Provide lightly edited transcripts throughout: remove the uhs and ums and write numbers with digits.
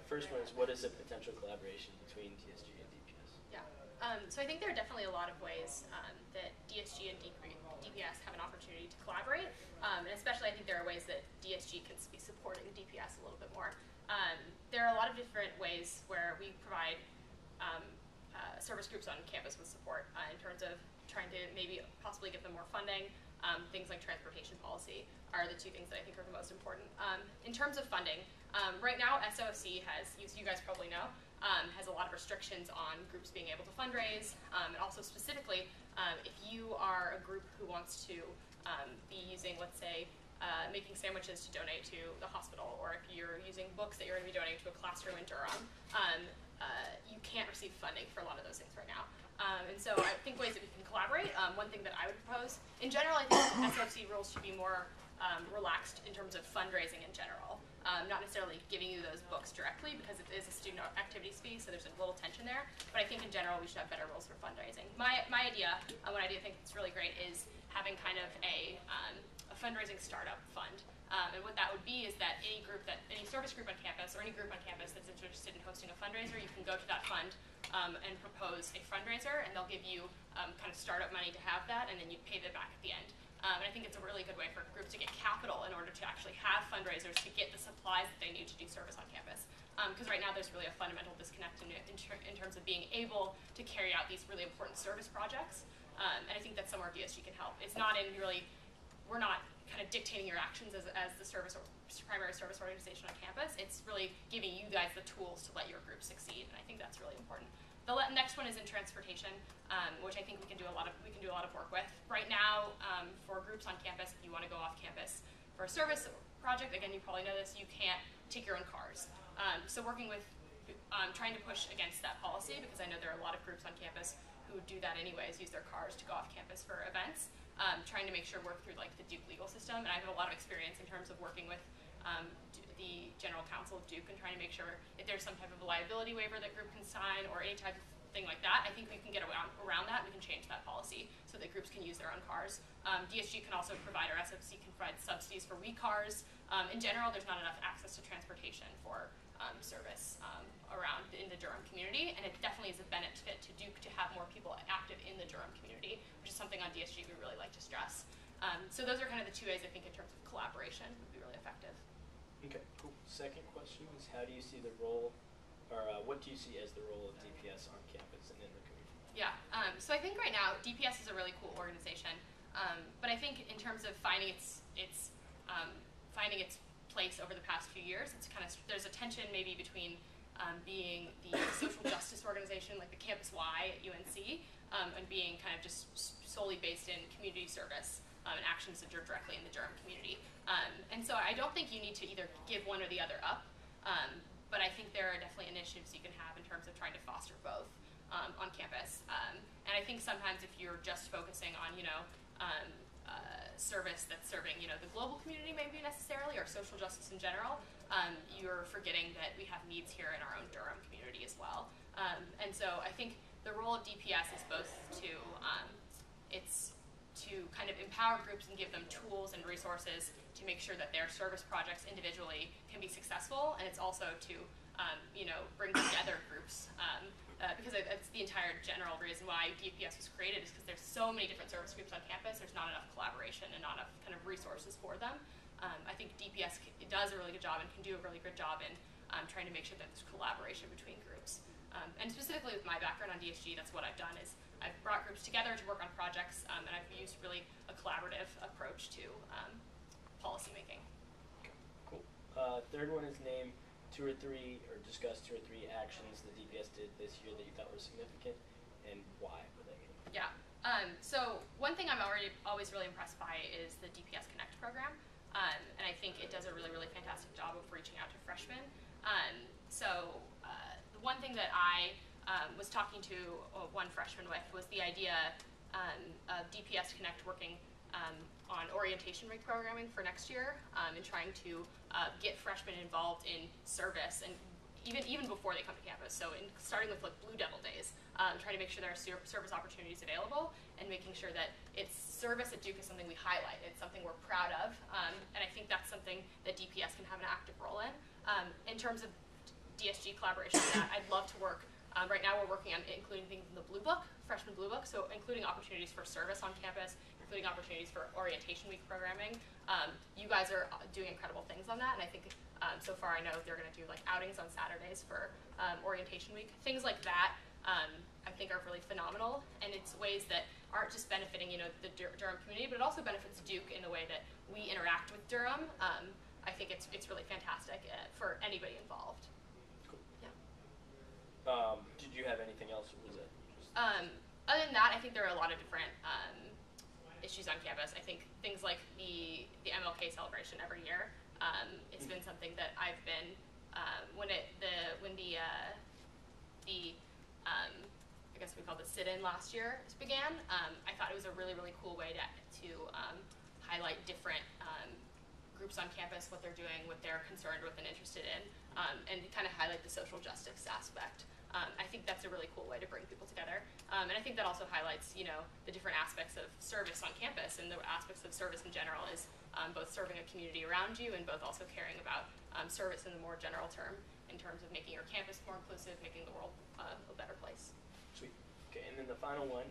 first one is, what is a potential collaboration between DSG and DPS? Yeah. So I think there are definitely a lot of ways that DSG and DPS have an opportunity to collaborate, and especially I think there are ways that DSG can be supporting DPS a little bit more. There are a lot of different ways where we provide service groups on campus with support in terms of trying to maybe possibly give them more funding. Things like transportation policy are the two things that I think are the most important. In terms of funding, right now SOFC has, you guys probably know, has a lot of restrictions on groups being able to fundraise, and also specifically, if you are a group who wants to be using, let's say, making sandwiches to donate to the hospital, or if you're using books that you're going to be donating to a classroom in Durham, you can't receive funding for a lot of those things right now. And so I think ways that we can collaborate, one thing that I would propose, in general, I think SOFC rules should be more relaxed in terms of fundraising in general. Not necessarily giving you those books directly because it is a student activities fee, so there's a little tension there. But I think in general we should have better rules for fundraising. My idea, one idea I think that's really great, is having kind of a fundraising startup fund. And what that would be is that any service group on campus or any group on campus that's interested in hosting a fundraiser, you can go to that fund and propose a fundraiser, and they'll give you kind of startup money to have that, and then you pay them back at the end. And I think it's a really good way for groups to get capital in order to actually have fundraisers to get the supplies that they need to do service on campus. Because right now there's really a fundamental disconnect in terms of being able to carry out these really important service projects. And I think that's somewhere DSG can help. It's not in really, we're not kind of dictating your actions as the primary service organization on campus. It's really giving you guys the tools to let your group succeed, and I think that's really important. The next one is in transportation, which I think we can do a lot of work with. Right now, for groups on campus, if you want to go off campus for a service project, again, you probably know this, you can't take your own cars. So working with, trying to push against that policy, because I know there are a lot of groups on campus who do that anyways, use their cars to go off campus for events. Trying to make sure work through like the Duke legal system, and I have a lot of experience in terms of working with the general counsel of Duke and trying to make sure if there's some type of liability waiver that group can sign or any type of thing like that, I think we can get around that. We can change that policy so that groups can use their own cars. DSG can also provide, or SFC can provide subsidies for weak cars. In general, there's not enough access to transportation for service around in the Durham community, and it definitely is a benefit to Duke to have more people active in the Durham community, which is something on DSG we really like to stress. So those are kind of the two ways I think in terms of collaboration would be really effective. Okay, cool. Second question is, how do you see the role, or what do you see as the role of DPS on campus and in the community? Yeah, so I think right now DPS is a really cool organization, but I think in terms of finding its place over the past few years, it's kind of, there's a tension maybe between being the social justice organization like the Campus Y at UNC and being kind of just solely based in community service and actions that are directly in the Durham community. And so I don't think you need to either give one or the other up, but I think there are definitely initiatives you can have in terms of trying to foster both on campus. And I think sometimes if you're just focusing on, service that's serving, the global community maybe necessarily, or social justice in general, you're forgetting that we have needs here in our own Durham community as well. And so I think the role of DPS is both to, it's to kind of empower groups and give them tools and resources to make sure that their service projects individually can be successful, and it's also to, bring together groups. Because it's the entire general reason why DPS was created is because there's so many different service groups on campus, there's not enough collaboration and not enough kind of resources for them. I think DPS does a really good job and can do a really good job in trying to make sure that there's collaboration between groups. And specifically with my background on DSG, that's what I've done is I've brought groups together to work on projects, and I've used really a collaborative approach to policy making. Okay, cool. Third one is name discuss two or three actions the DPS did this year that you thought were significant, and why would they be? Yeah. So one thing I'm always really impressed by is the DPS Connect program, and I think it does a really, really fantastic job of reaching out to freshmen. The one thing that I was talking to one freshman with was the idea of DPS Connect working on orientation reprogramming for next year and trying to get freshmen involved in service, and even before they come to campus. So starting with like Blue Devil Days, trying to make sure there are service opportunities available and making sure that it's service at Duke is something we highlight. It's something we're proud of, and I think that's something that DPS can have an active role in. In terms of DSG collaboration with that. I'd love to work. Right now we're working on including things in the Blue Book, Freshman Blue Book, so including opportunities for service on campus, including opportunities for orientation week programming. You guys are doing incredible things on that, and I think so far I know they're going to do like outings on Saturdays for orientation week. Things like that I think are really phenomenal, and it's ways that aren't just benefiting the Durham community, but it also benefits Duke in the way that we interact with Durham. I think it's really fantastic for anybody involved. Did you have anything else, or was it just... Other than that, I think there are a lot of different issues on campus. I think things like the MLK celebration every year. It's been something that I've been I guess we called the sit-in last year began. I thought it was a really cool way to highlight different groups on campus, what they're doing, what they're concerned with and interested in, and kind of highlight the social justice aspect. I think that's a really cool way to bring people together. And I think that also highlights, the different aspects of service on campus, and the aspects of service in general is both serving a community around you and both also caring about service in the more general term, in terms of making your campus more inclusive, making the world a better place. Sweet. Okay, and then the final one,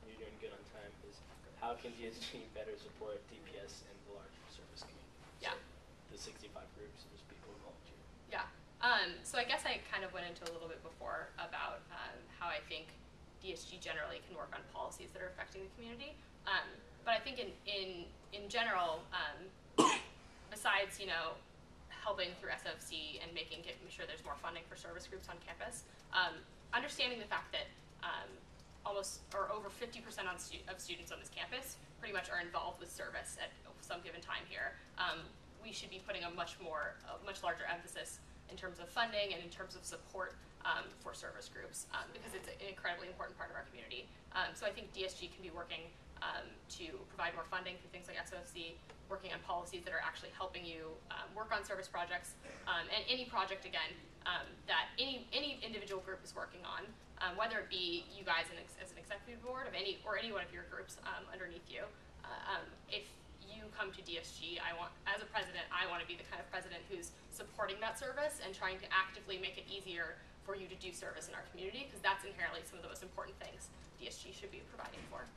you're doing good on time, is how can DSG better support DPS and the larger service community? Yeah. So the 65 groups, there's people involved here. Yeah. So I guess I kind of went into a little bit before about how I think DSG generally can work on policies that are affecting the community. But I think in general, besides helping through SFC and making sure there's more funding for service groups on campus, understanding the fact that almost or over 50% of students on this campus pretty much are involved with service at some given time here. We should be putting a much larger emphasis in terms of funding and in terms of support for service groups, because it's an incredibly important part of our community. So I think DSG can be working to provide more funding through things like SOFC, working on policies that are actually helping you work on service projects, and any project, again, that any individual group is working on, whether it be you guys as an executive board of any one of your groups underneath you. If you come to DSG, as a president, I want to be the kind of president who's supporting that service and trying to actively make it easier for you to do service in our community, because that's inherently some of the most important things DSG should be providing for.